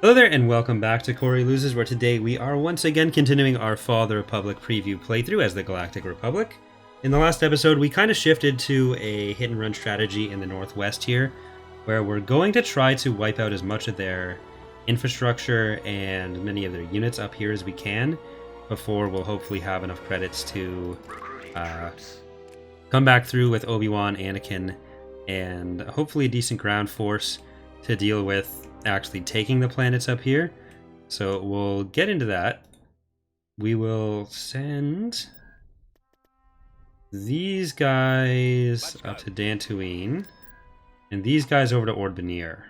Hello there and welcome back to Corey Loses, where today we are once again continuing our Fall of the Republic preview playthrough as the Galactic Republic. In the last episode we kind of shifted to a hit and run strategy in the northwest here, where we're going to try to wipe out as much of their infrastructure and many of their units up here as we can, before we'll hopefully have enough credits to come back through with Obi-Wan, Anakin, and hopefully a decent ground force to deal with actually taking the planets up here. So we'll get into that. We will send these guys up to Dantooine and these guys over to Ord Benir.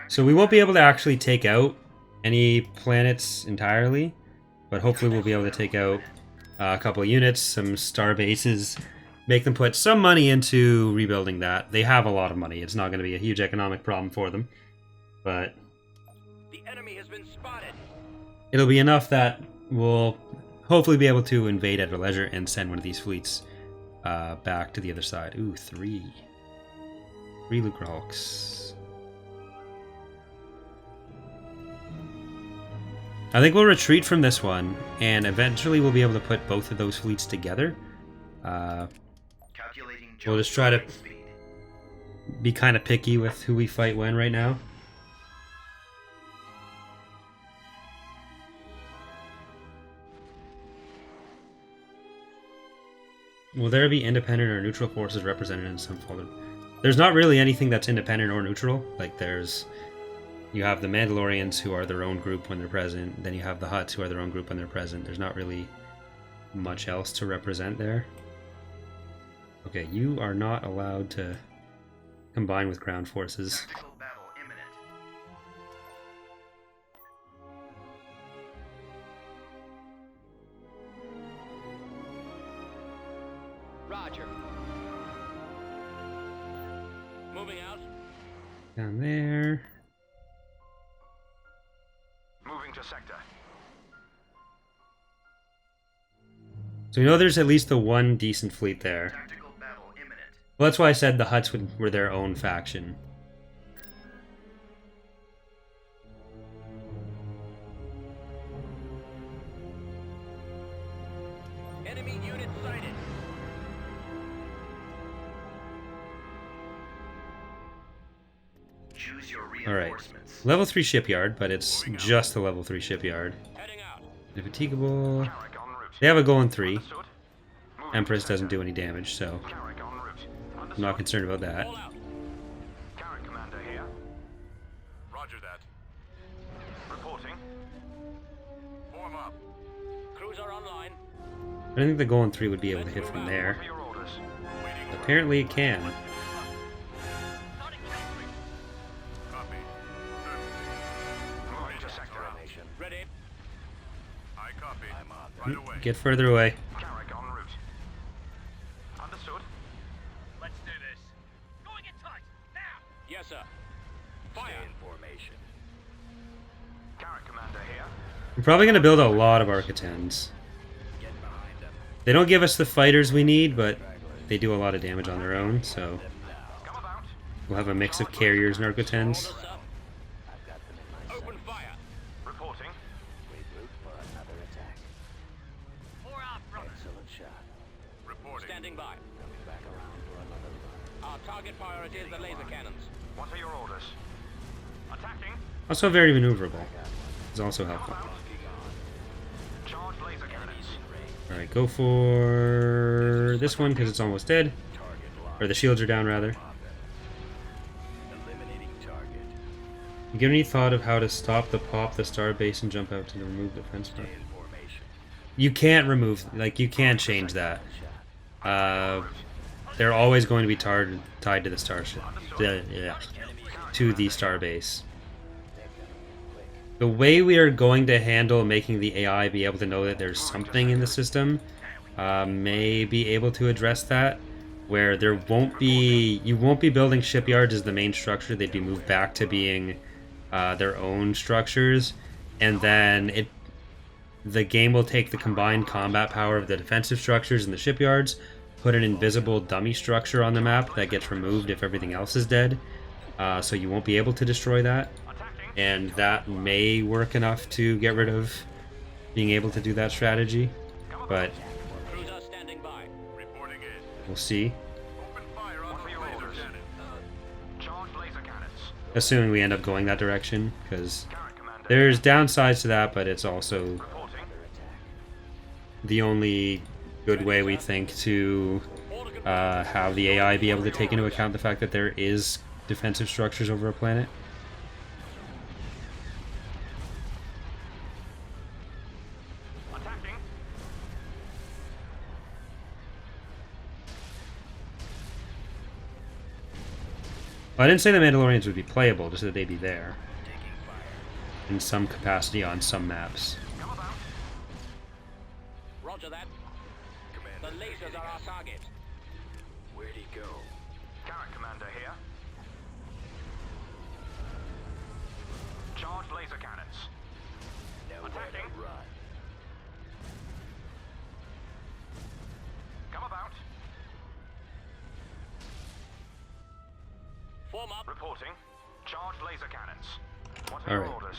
So we won't be able to actually take out any planets entirely, but hopefully we'll be able to take out a couple of units, some star bases, make them put some money into rebuilding that. They have a lot of money. It's not going to be a huge economic problem for them, but the enemy has been spotted. It'll be enough that we'll hopefully be able to invade at our leisure and send one of these fleets back to the other side. Ooh, three Lucre Hulks. I think we'll retreat from this one, and eventually we'll be able to put both of those fleets together. We'll just try to be kind of picky with who we fight when right now. Will there be independent or neutral forces represented in some folder? There's not really anything that's independent or neutral. Like you have the Mandalorians who are their own group when they're present. Then you have the Hutts who are their own group when they're present. There's not really much else to represent there. Okay, you are not allowed to combine with ground forces. Roger. Moving out. Down there. Moving to sector. So we know there's at least the one decent fleet there. Tactical battle imminent. Well, that's why I said the Hutts were their own faction. Enemy unit sighted. Choose your Alright. reinforcements. Level 3 shipyard, but it's just a level 3 shipyard. Heading out. Indefatigable. Carrack en route. They have a goal in 3. Understood. Moving Empress to doesn't sector. do any damage, so Carrack en route. I'm Understood. not concerned about that. All out. Carrack commander here. Roger that. Reporting. Form up. Cruiser online. I think the goal in 3 would be able to hit from there. For your orders. Apparently it can. Copy. Moving to sector. Ready. I copy. I'm on. Right away. Get further away. Carrack en route. Understood. Let's do this. Going in tight. Now. Yes, sir. Fire. Stay in formation. Carrack commander here. We're probably going to build a lot of Architens. Get behind them. They don't give us the fighters we need, but they do a lot of damage on their own, so Come about. we'll have a mix of carriers and Architens. Hold us up. Open fire. Reporting. Pour out, brother. Reporting. Standing by. Our target priority is the laser cannons. What are your orders? Attacking. Also very maneuverable. Is also Come helpful. about. Charge laser cannons. Alright, go for this one because it's almost dead. Or the shields are down, rather. You give any thought of how to stop the pop the star base and jump out to remove the defense part? You can't remove, you can't change that. They're always going to be tied to the starship. To the star base. The way we are going to handle making the AI be able to know that there's something in the system may be able to address that, where you won't be building shipyards as the main structure. They'd be moved back to being their own structures, and then the game will take the combined combat power of the defensive structures in the shipyards, put an invisible dummy structure on the map that gets removed if everything else is dead, so you won't be able to destroy that. Attacking. And that may work enough to get rid of being able to do that strategy, but Cruiser standing by. Reporting in. we'll see. Open fire on the orders. Charge laser cannons. Assuming we end up going that direction, because Garrett Commander. there's downsides to that, but it's also Reporting. the only good way we think to have the AI be able to take into account the fact that there is defensive structures over a planet. Attacking. Well, I didn't say the Mandalorians would be playable, just that they'd be there in some capacity on some maps. Come about. Roger that. The lasers are our target. Where'd he go? Garrett Commander here. Charge laser cannons. Attacking. Come about. Form up. Reporting. Charge laser cannons. What are your Alright. orders?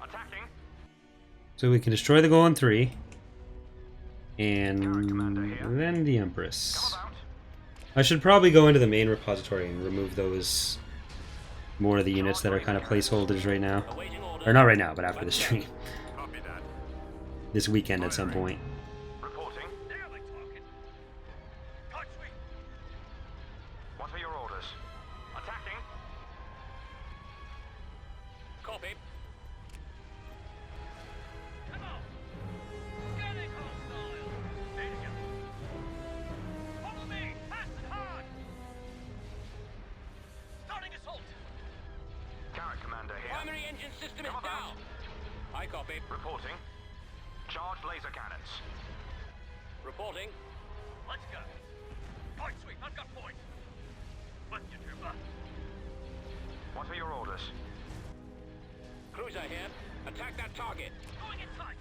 Attacking. So we can destroy the Golem 3. And Commander here. then the Come Empress. about. I should probably go into the main repository and remove those more of the units that are kind of placeholders right now. Awaiting orders. Or not right now, but after the stream. Copy that. This weekend at some point. Reporting. There they talking. Touch me. What are your orders? Attacking. Copy. Come on. Scanning hostile. There you go. Follow me. Fast and hard. Starting assault. Garrett Commander here. Primary engine system is Come about. down. I copy. Reporting. Charge laser cannons. Reporting. Let's go. Point sweep. I've got point. What you do, What are your orders? Cruiser here. Attack that target. Going in tight.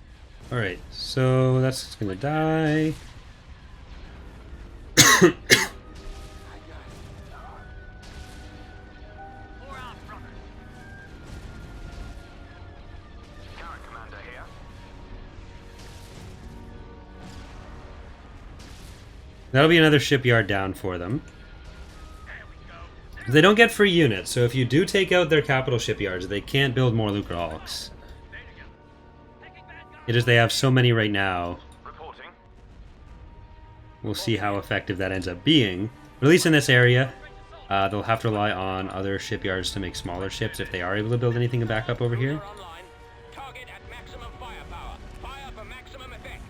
Alright, so that's gonna die. Pour out, brother. Garrett Commander here. That'll be another shipyard down for them. There we go. They don't get free units, so if you do take out their capital shipyards, they can't build more Lucrehulks. There you go. Taking Vanguard. It is they have so many right now. Reporting. We'll see how effective that ends up being. At least in this area, they'll have to rely on other shipyards to make smaller ships if they are able to build anything back up over here. Cruiser online. Target at maximum firepower. Fire for maximum effect.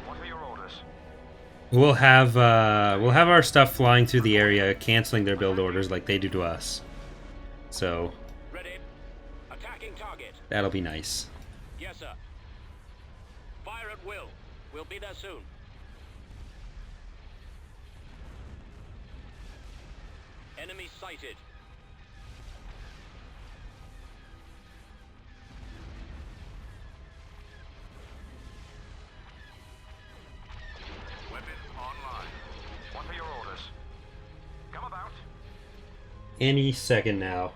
What are your orders? We'll have our stuff flying through the area, canceling their build orders like they do to us. So Ready. Attacking target. that'll be nice. Yes, sir. Fire at will. We'll be there soon. Enemy sighted. Weapons online. What are your orders? Come about. Any second now.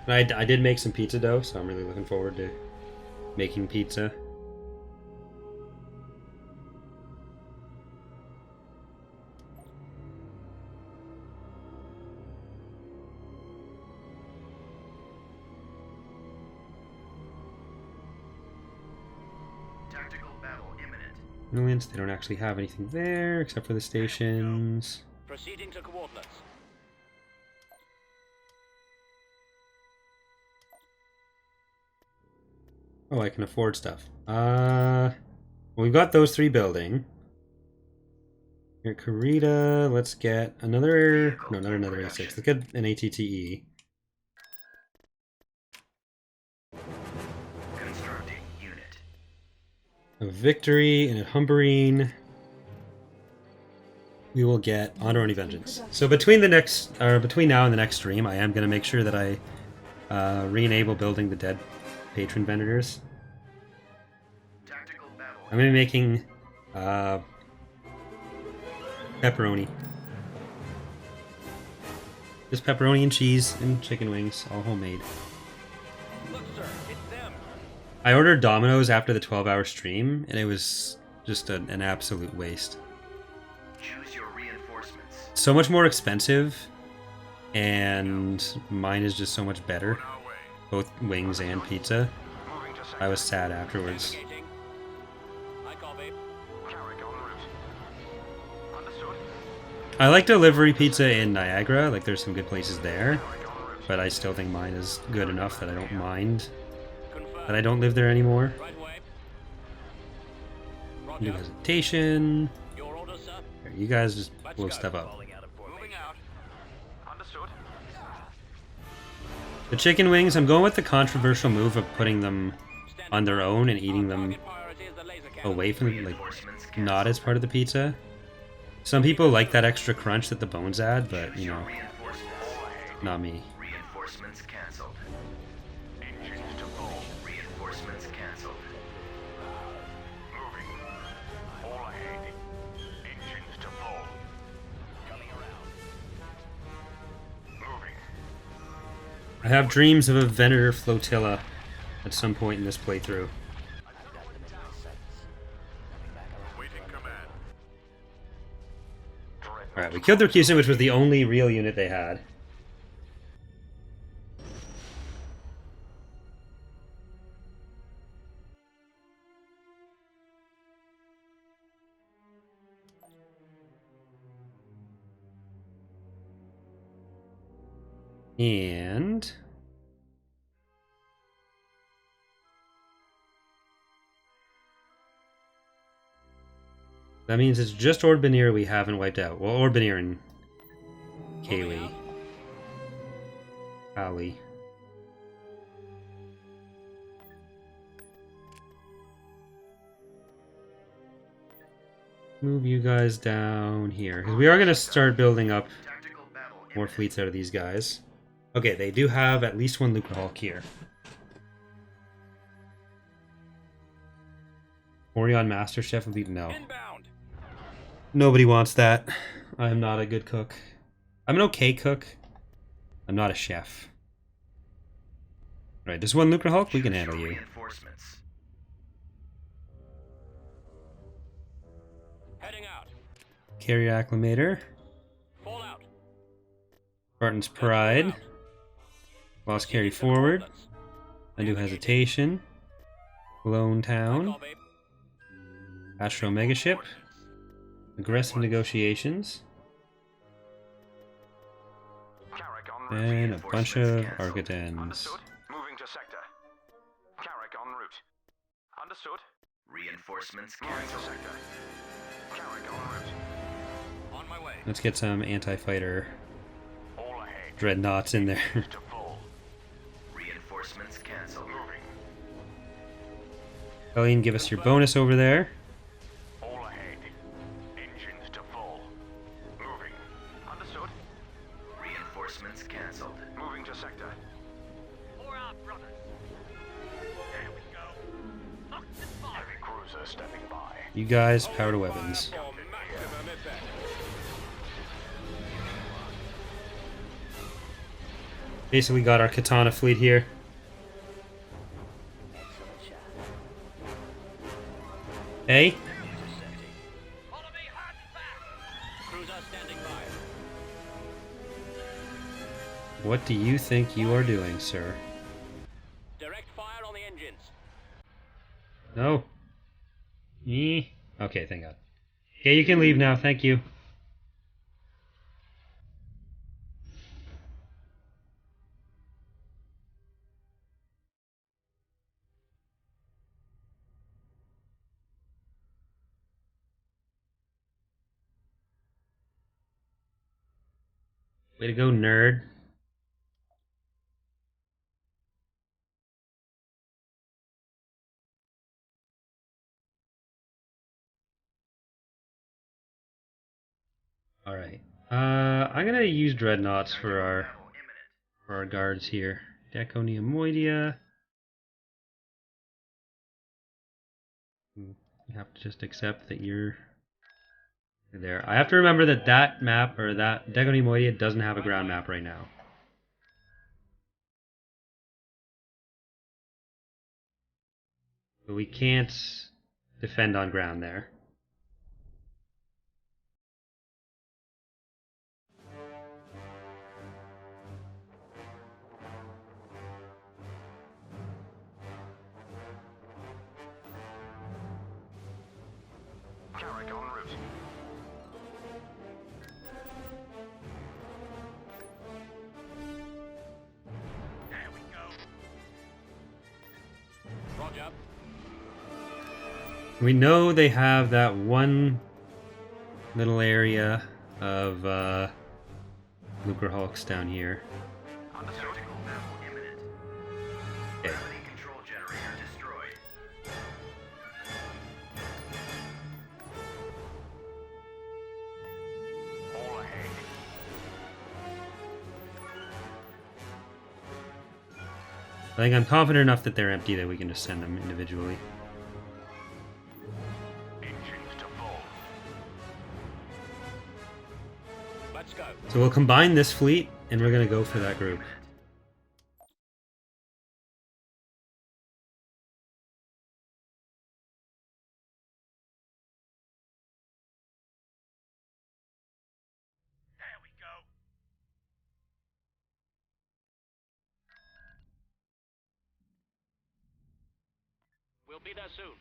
I did make some pizza dough, so I'm really looking forward to making pizza. Tactical battle imminent. Brilliant. They don't actually have anything there except for the stations. Proceeding to coordinates. Oh, I can afford stuff. Well, we've got those 3 building. Here, Karita, let's get another... No, not another A6. Let's get an ATTE. Constructing unit. A Victory and a Humberine. We will get Honor and Vengeance. So between now and the next stream, I am going to make sure that I re-enable building the dead patron vendors. Tactical battle. I'm going to be making Pepperoni. Just pepperoni and cheese and chicken wings, all homemade. Look, sir, it's them. I ordered Domino's after the 12-hour stream, and it was just an absolute waste. Choose your reinforcements. So much more expensive, and mine is just so much better. Both wings and pizza. Moving to sector. I was sad afterwards. Engaging. I copy. Carrick en route. Understood. I like delivery pizza in Niagara, like there's some good places there, Carrick en route. but I still think mine is good enough that I don't mind Confirm. that I don't live there anymore. Right way. New Roger. hesitation. Your orders, sir. Here, you guys just Let's blow go. stuff up. Moving out. Understood. The chicken wings, I'm going with the controversial move of putting them on their own and eating them Target priority is the laser cannon. away from, like, Reinforcements not as part of the pizza. Some people like that extra crunch that the bones add, but, you know, Reinforcements. not me. Reinforcements cancelled. Engines to full. Reinforcements cancelled. Moving. All ahead. Engines to full. Coming around. Moving. I have dreams of a Venator flotilla at some point in this playthrough. Waiting command. Alright, we killed their Cusin, which was the only real unit they had. And that means it's just Ordbanir we haven't wiped out. Well, Ordbanir and Kaylee. Ali. Move you guys down here. 'Cause we are going to start building up Tactical battle more imminent. fleets out of these guys. Okay, they do have at least one Lucre Hulk here. Orion Master Chef would be no. Inbound. Nobody wants that. I am not a good cook. I'm an okay cook. I'm not a chef. Right, this one Lucre Hulk, we can Choose handle your you. Reinforcements. Heading out. Carrier Acclimator. Fall out. Spartan's Pride. Lost Carry Forward. Undo Hesitation. Lone Town. Astro Megaship. Aggressive Negotiations. Carrick en route. And a bunch of Reinforcements cancelled. Archidens. Understood. Moving to sector. Carrick en route. Understood. Reinforcements Moving to cancelled. sector. Carrick en route. On my way. Let's get some anti-fighter All ahead. dreadnoughts in there. To full. Reinforcements cancelled. Moving. Colleen, give us your bonus over there. All ahead. Engines to full. Moving. Understood. Reinforcements cancelled. Moving to sector. For our brothers. There we go. Heavy cruiser stepping by. You guys, power to weapons. For maximum effect. Basically got our Katana fleet here. Hey? Follow me, hard and fast. Cruiser standing by. What do you think you are doing, sir? Direct fire on the engines. No. Okay, thank God. Okay, you can leave now, thank you. Way to go, nerd. Alright. I'm gonna use dreadnoughts for Battle imminent. our guards here. Deco Neomoidia. You have to just accept that you're There. I have to remember that that map, or that Degoni Moidia, doesn't have a ground map right now. But we can't defend on ground there. Carrick en route. There we go. Roger. We know they have that one little area of Lucre Hulks down here. Understood. Tactical battle imminent. Okay. Gravity control generator destroyed. All ahead. I think I'm confident enough that they're empty that we can just send them individually. Engines to full. Let's go. So we'll combine this fleet, and we're going to go for that group. There we go. We'll be there soon.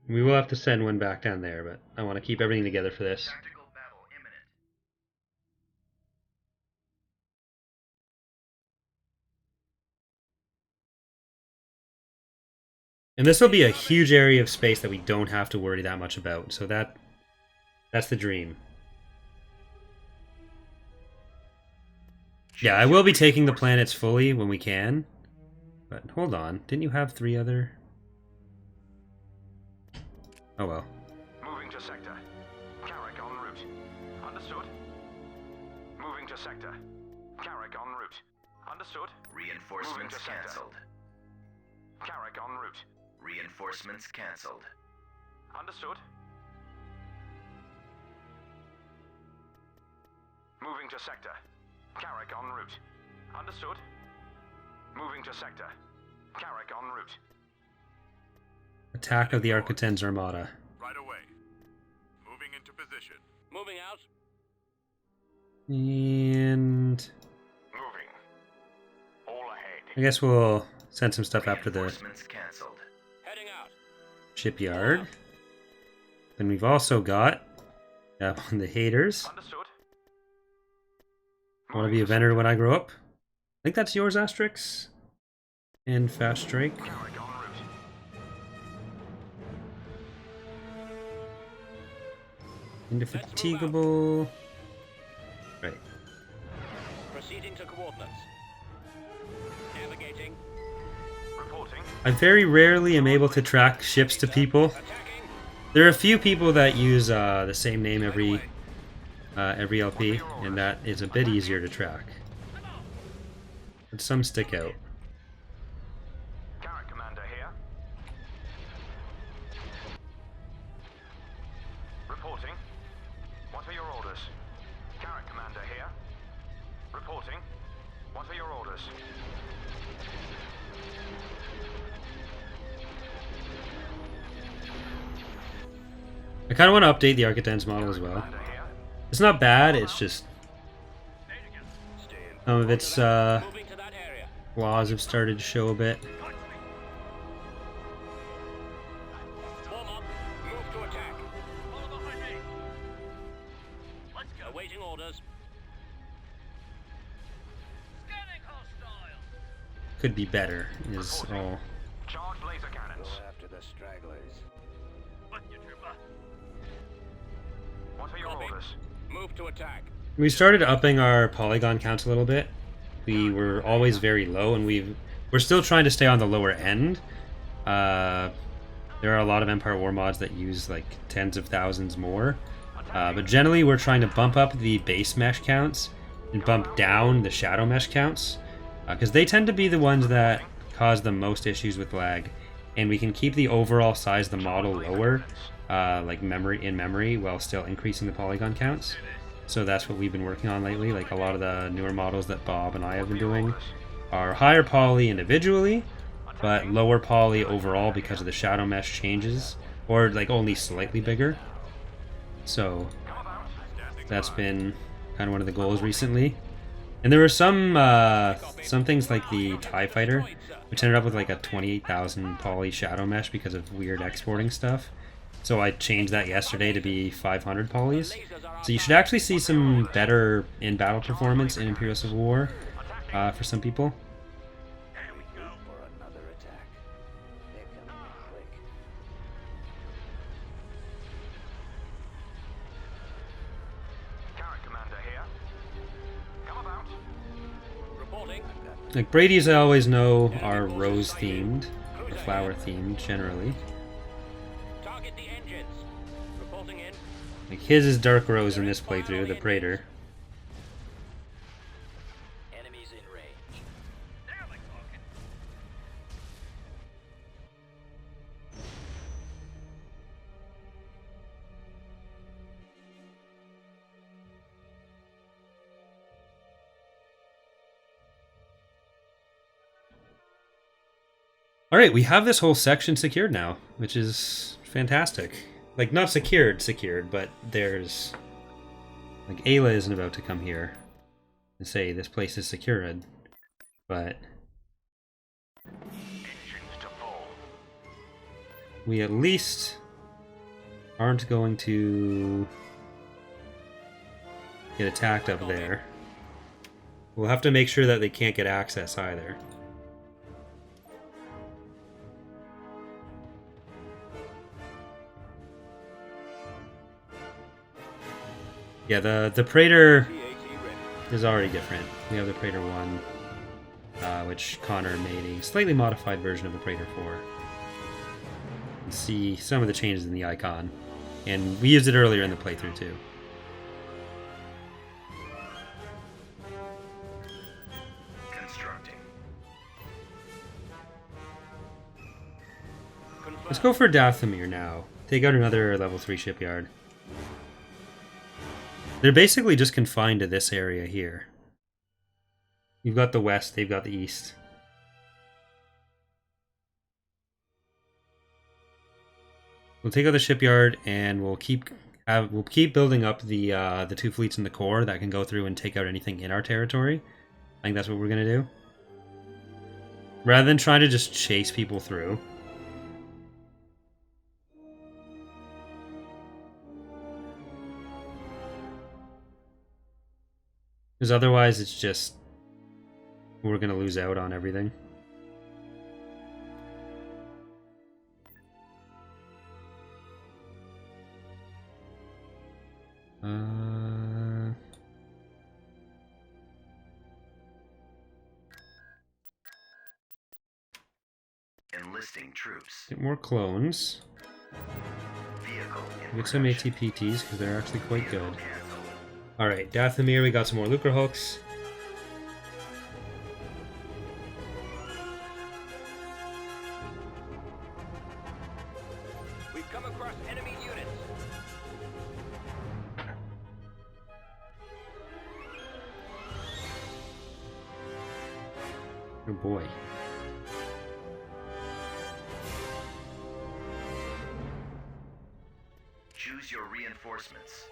We will have to send one back down there, but I want to keep everything together for this. Tactical battle imminent. And this will be a huge area of space that we don't have to worry that much about. So that's the dream. Yeah, I will be taking the planets fully when we can. But hold on, didn't you have 3 other? Oh well. Moving to sector. Carrick en route. Understood. Moving to sector. Carrick en route. Understood. Reinforcements to sector. cancelled. Carrick en route. Reinforcements cancelled. Understood. Moving to sector. Carrick en route. Understood. Moving to sector. Carrick en route. Attack of the Architens Armada. Right away. Moving into position. Moving out. And Moving. All ahead. I guess we'll send some stuff after the Reinforcements cancelled. Heading out. shipyard. Then we've also got on the haters. Understood. I want to be a vendor when I grow up. I think that's yours, Asterix. And Fast Strike. Carrick en route. Indefatigable. Right. Proceeding to coordinates. Navigating. Reporting. I very rarely am able to track ships to people. Attacking. There are a few people that use the same name every LP, and that is a bit easier to track. But some stick out. Carrick commander here. Reporting. What are your orders? Carrick commander here. Reporting. What are your orders? I kind of want to update the Architens model as well. Commander here. It's not bad, it's just some of its Moving to that area. flaws have started to show a bit. Form up. Move to attack. Follow behind me. Let's go. Awaiting orders. Scanning hostile. Could be better, is all. Charge laser cannons. After the stragglers. What you trooper? What are your Copy. orders? Move to attack. We started upping our polygon counts a little bit. We were always very low, and we're still trying to stay on the lower end. There are a lot of Empire War mods that use like tens of thousands more, but generally we're trying to bump up the base mesh counts and bump down the shadow mesh counts, because they tend to be the ones that cause the most issues with lag and we can keep the overall size of the model lower, like in memory, while still increasing the polygon counts. So that's what we've been working on lately. Like a lot of the newer models that Bob and I have been doing are higher poly individually, but lower poly overall because of the shadow mesh changes, or like only slightly bigger. So that's been kind of one of the goals recently. And there were some things like the TIE Fighter, which ended up with like a 28,000 poly shadow mesh because of weird exporting stuff. So I changed that yesterday to be 500 polys. So you should actually see some better in-battle performance in Imperial Civil War for some people. Like Brady's, I always know, are rose themed, or flower themed generally. Target the engines. Reporting in. Like his is dark rose in this playthrough, the Praetor. Enemies in range. Now we're talking. Alright, we have this whole section secured now, which is fantastic. Like, not secured, but there's... Like, Ayla isn't about to come here and say this place is secured, but... we at least aren't going to get attacked up there. We'll have to make sure that they can't get access either. Yeah, the Praetor is already different. We have the Praetor 1, which Connor made a slightly modified version of the Praetor 4. You can see some of the changes in the icon. And we used it earlier in the playthrough too. Constructing. Let's go for Dathomir now. Take out another level 3 shipyard. They're basically just confined to this area here. You've got the west, they've got the east. We'll take out the shipyard and we'll keep building up the two fleets in the core that can go through and take out anything in our territory. I think that's what we're gonna do. Rather than trying to just chase people through. Because otherwise it's just... we're going to lose out on everything. Enlisting troops. Get more clones. Vehicle in Get some production. ATPTs because they're actually quite good. Canceled. Alright, Dathomir, we got some more Lucre hooks. We've come across enemy units. Oh boy. Choose your reinforcements.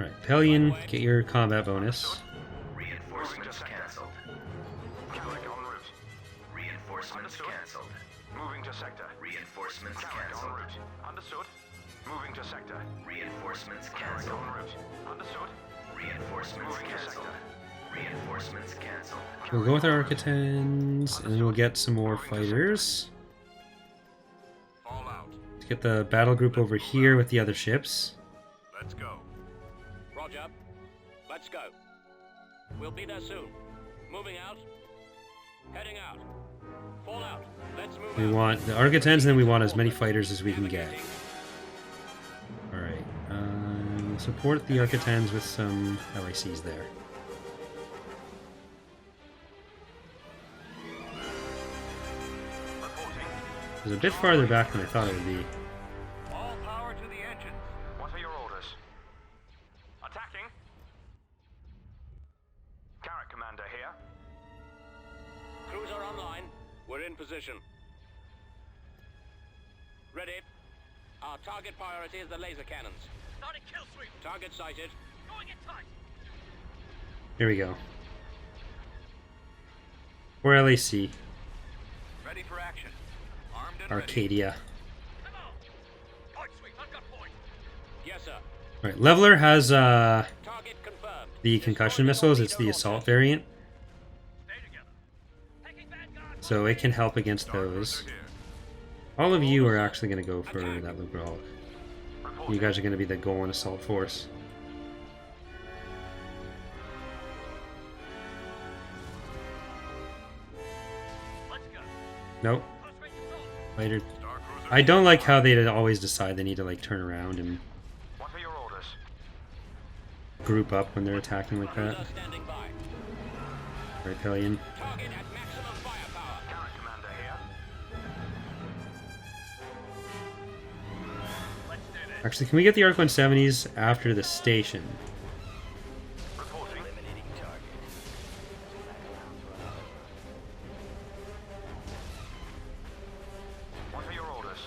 Alright, Pelion, get your combat bonus. Reinforcements cancelled. Carrick en route. Reinforcements cancelled. Moving to sector. Reinforcements Carrick en cancelled. route. Understood. Moving to sector. Reinforcements Carrick cancelled. en route. Understood. Reinforcements Moving to cancelled. sector. Reinforcements cancelled. We'll go with our Architens, and then we'll get some more fighters. All out. Let's get the battle group over here with the other ships. Let's go. Roger. Let's go. We'll be there soon. Moving out. Heading out. Fall out. Let's move We out. want the Architens, and then we want as many fighters as we can get. Alright, support the Architens with some LACs there. was a bit farther back than I thought it would be. All power to the engines. What are your orders? Attacking. Carrick Commander here. Cruiser online. We're in position. Ready. Our target priority is the laser cannons. Starting kill sweep. Target sighted. Going in tight. Here we go. Or LAC. Ready for action. Armed and ready. Arcadia. Come on. Point sweep. I've got point. Yes, sir. Alright, Leveler has Target confirmed. the concussion missiles. It's the assault variant. Stay together. Taking vanguard. So it can help against those. All of you are actually going to go for that Lucrehulk. You guys are going to be the Golan assault force. Let's go. Nope. Close range assault. Later. Star Cruiser. I don't like how they always decide they need to like turn around and What are your orders? group up when they're attacking like that. Cruiser standing by. Right, Pillion. Target at maximum firepower. Carrick Commander here. Let's do this. Actually, can we get the Arc 170s after the station? Reporting. Eliminating target. What are your orders?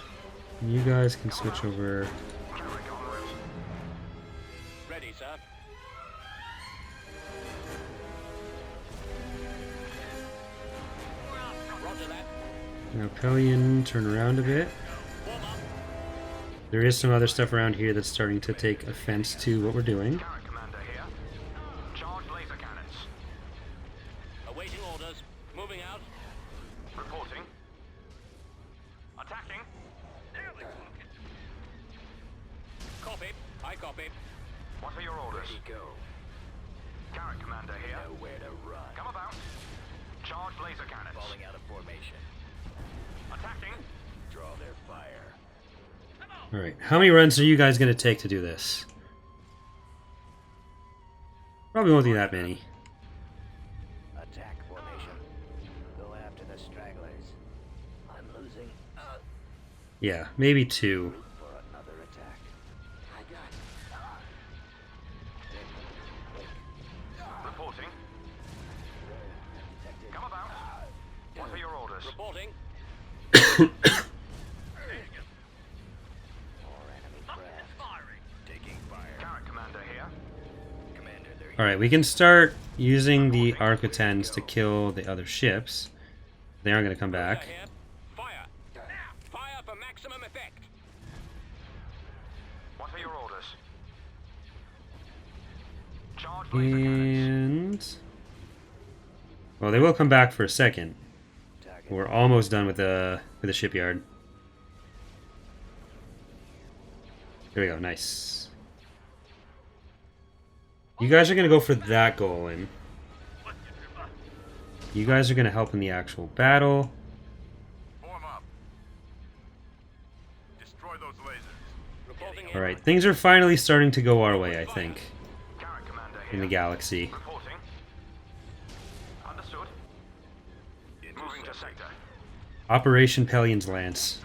You guys can switch over. Carrick en route. Ready, sir. Roger that. Now, Pillion, turn around a bit. Warm up. There is some other stuff around here that's starting to take offense to what we're doing. Carrick Commander here. Charge laser cannons. Awaiting orders. Moving out. Reporting. Attacking. Nearly clocking. Copy. I copy. What are your orders? Ready, go. Carrick Commander here. Know where to run. Come about. Charge laser cannons. Falling out of formation. Attacking. Draw their fire. Alright, how many runs are you guys going to take to do this? Probably won't be that many. Attack formation. Go after the stragglers. I'm losing. Yeah, maybe 2. For another attack. I got Reporting. detected. Come about. What are your orders? Reporting. More enemy craft. Firing. Taking fire. Carrick Commander here. Commander, they're Alright, we can start using the Arc-10s to kill the other ships. They aren't going to come back. Here. Fire. Fire for maximum effect. What are your orders? Charge laser cannons. And... well, they will come back for a second. target. We're almost done with the shipyard. There we go, nice. You guys are going to go for that Golem. You guys are going to help in the actual battle. Form up. Destroy those lasers. Reporting in. Alright, things are finally starting to go our way, I think, Carrick Commander in the here. galaxy. Reporting. Understood. Moving to sector. Operation Pellion's Lance.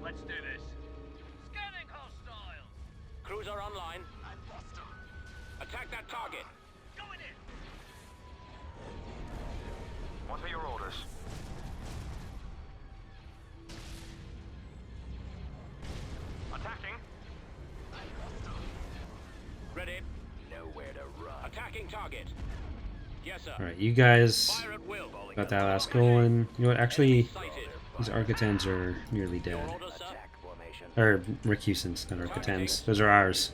Let's do this. Scanning hostiles. Cruiser online. Attack that target. Going in. What are your orders? Attacking. Ready. Know where to run. Attacking target. Yes, sir. Alright, you guys Fire at will. got that last Golem. You know what, actually, Sighted. these Arc-10s are nearly dead. Your orders, sir. Attack formation. Or Recusants, not Arc-10s. Those are ours.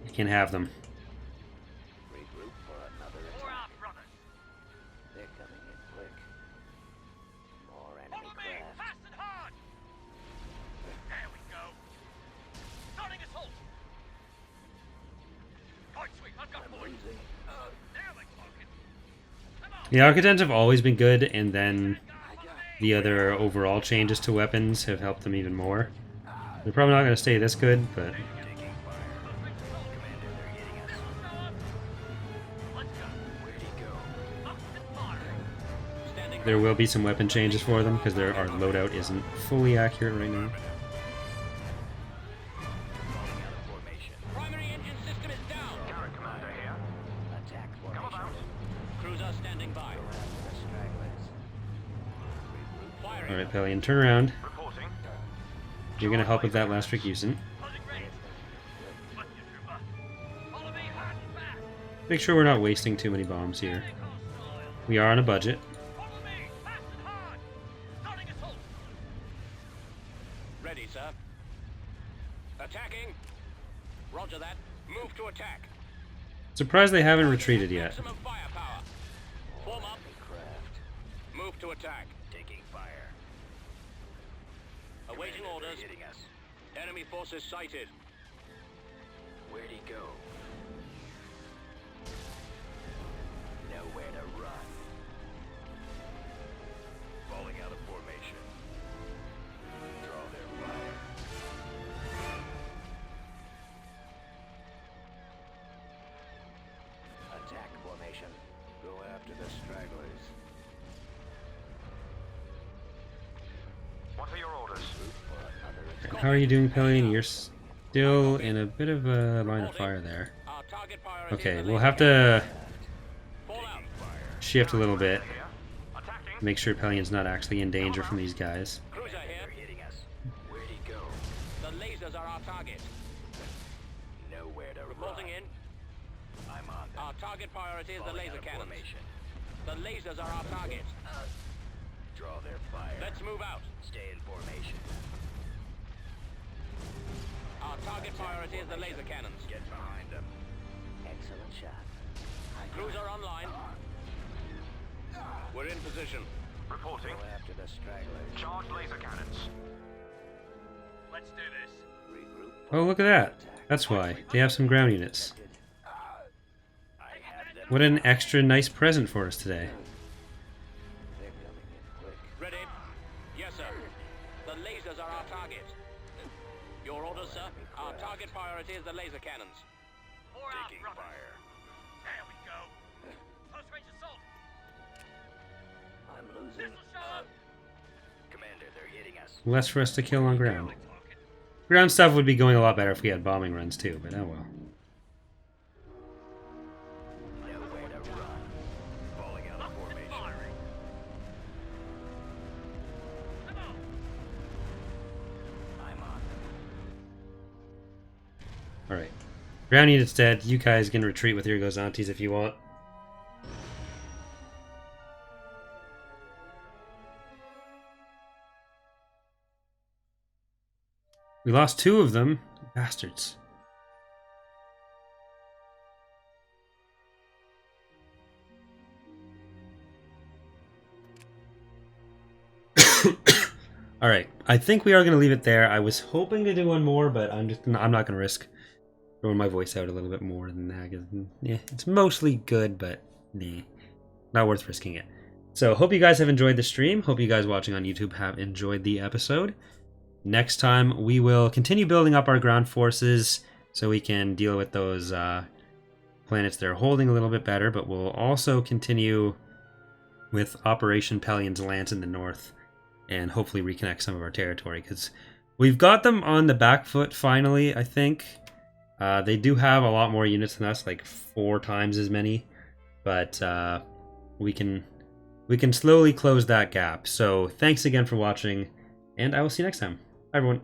You can have them. Regroup for another For attack. our brothers. They're coming in quick. More enemy Follow me. craft. Fast and hard. There we go. Starting assault. Point sweep. I've got I'm point. losing. Nearly clocking. Come on. The Arc-10s have always been good, and then Follow me. the other overall changes to weapons have helped them even more. They're probably not going to stay this good, but Taking fire. Commander, they're hitting us. Let's go. Where'd he go? There will be some weapon changes for them because our loadout isn't fully accurate right now. Falling out of formation. Primary engine system is down. Garrick Commander here. Attack Come formation. about. Cruiser standing by. Go after the stragglers. Regroup. Firing. Alright, Pelion, turn around. Reporting. You're gonna help with that last recusen. Make sure we're not wasting too many bombs here. We are on a budget. Ready, sir. Attacking. Roger that. Move to attack. Surprised they haven't retreated yet. Maximum firepower. Form up. Craft. Move to attack. Taking fire. Awaiting Commander, orders. they're hitting us. Enemy forces sighted. Where'd he go? Nowhere to run. Falling out of formation. Draw their fire. Attack formation. Go after the stragglers. What are your orders? Group for another How are you doing, Pelion? You're still in a bit of a line of fire there. Our target priority Okay, is the we'll laser have cannon. to Fall out. shift a little bit. Here. Attacking. Make sure Pelion's not actually in danger from these guys. Cruiser They're here. hitting us. Where'd he go? The lasers are our target. Nowhere to Reporting run. in. I'm on them. Our target priority is the Falling laser out of cannons. formation. The lasers are our target. Draw their fire. Let's move out. Stay in formation. Our target priority is the laser cannons. Get behind them. Excellent shot. Cruiser online. We're in position. Reporting. Go after the stragglers. Charge laser cannons. Let's do this. Regroup. Oh, look at that. That's why. They have some ground units. I have them. What an extra nice present for us today. They're coming in quick. Ready? Yes, sir. The lasers are our target. Your orders, sir. Our target priority is the laser cannons. Taking fire. There we go. Close range assault. I'm losing. Commander, they're hitting us. Less for us to kill on ground. Ground stuff would be going a lot better if we had bombing runs too, but oh well. Nowhere to run. Falling out of formation. I'm on them. Alright. Ground unit's dead. You guys can retreat with your Gozantes if you want. We lost 2 of them. Bastards. Alright, I think we are going to leave it there. I was hoping to do one more, but I'm not going to risk throwing my voice out a little bit more than that. 'Cause, yeah, it's mostly good, but nah, not worth risking it. So, hope you guys have enjoyed the stream. Hope you guys watching on YouTube have enjoyed the episode. Next time, we will continue building up our ground forces so we can deal with those planets they're holding a little bit better, but we'll also continue with Operation Pelion's Lance in the north and hopefully reconnect some of our territory, because we've got them on the back foot finally, I think. They do have a lot more units than us, like 4 times as many, but we can slowly close that gap. So thanks again for watching, and I will see you next time. Bye, everyone.